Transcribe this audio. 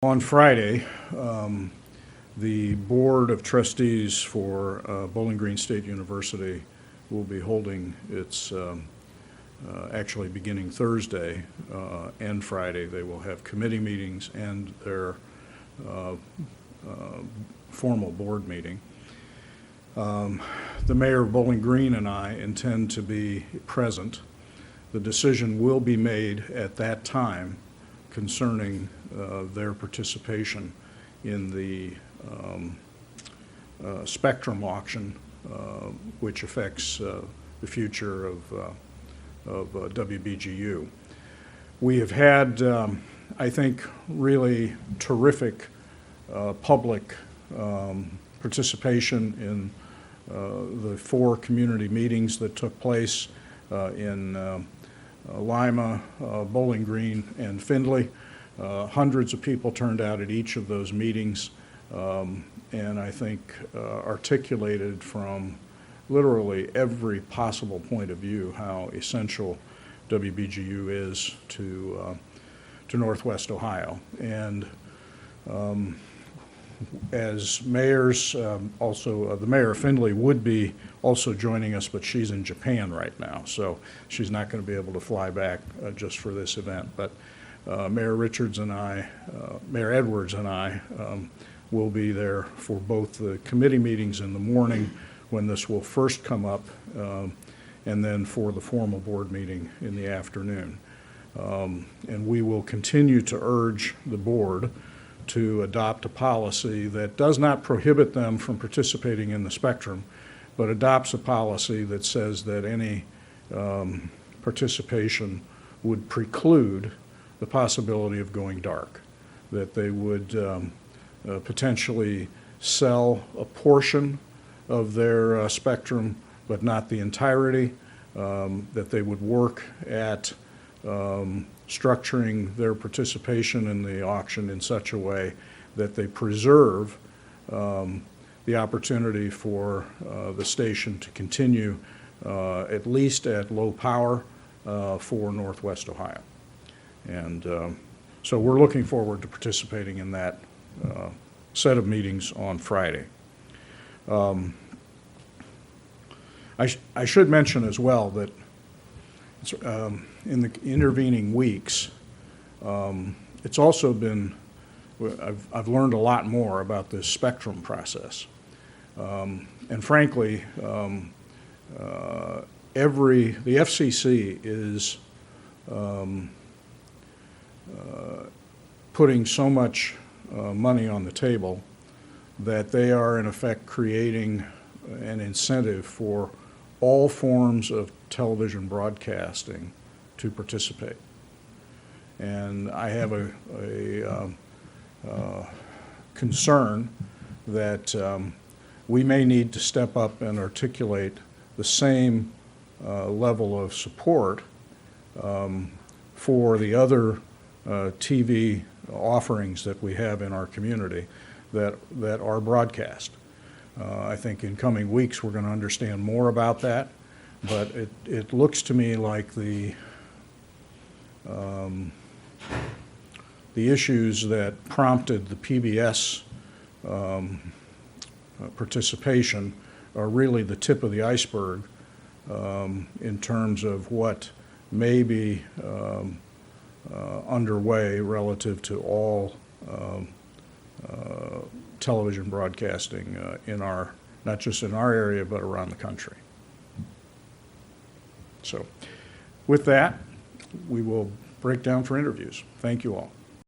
On Friday, the Board of Trustees for Bowling Green State University will be holding its, actually beginning Thursday and Friday, they will have committee meetings and their formal board meeting. The mayor of Bowling Green and I intend to be present. The decision will be made at that time concerning their participation in the spectrum auction, which affects the future of WGBU. We have had, I think, really terrific public participation in the 4 community meetings that took place in Lima, Bowling Green, and Findlay. Hundreds of people turned out at each of those meetings, and I think articulated from literally every possible point of view how essential WGBU is to Northwest Ohio. And as mayors, also the mayor of Findlay would be also joining us, but she's in Japan right now, so she's not going to be able to fly back just for this event. But Mayor Richards and I, Mayor Edwards and I will be there for both the committee meetings in the morning when this will first come up, and then for the formal board meeting in the afternoon. And we will continue to urge the board to adopt a policy that does not prohibit them from participating in the spectrum, but adopts a policy that says that any participation would preclude the possibility of going dark, that they would potentially sell a portion of their spectrum, but not the entirety, that they would work at structuring their participation in the auction in such a way that they preserve the opportunity for the station to continue at least at low power for Northwest Ohio. And so we're looking forward to participating in that set of meetings on Friday. I should mention as well that in the intervening weeks, it's also been, I've learned a lot more about this spectrum process. And frankly, the FCC is putting so much money on the table that they are in effect creating an incentive for all forms of television broadcasting to participate. And I have a concern that we may need to step up and articulate the same level of support for the other TV offerings that we have in our community that are broadcast. I think in coming weeks we're going to understand more about that, but it looks to me like the issues that prompted the PBS participation are really the tip of the iceberg in terms of what may be underway relative to all television broadcasting in our, not just in our area, but around the country. So with that, we will break down for interviews. Thank you all.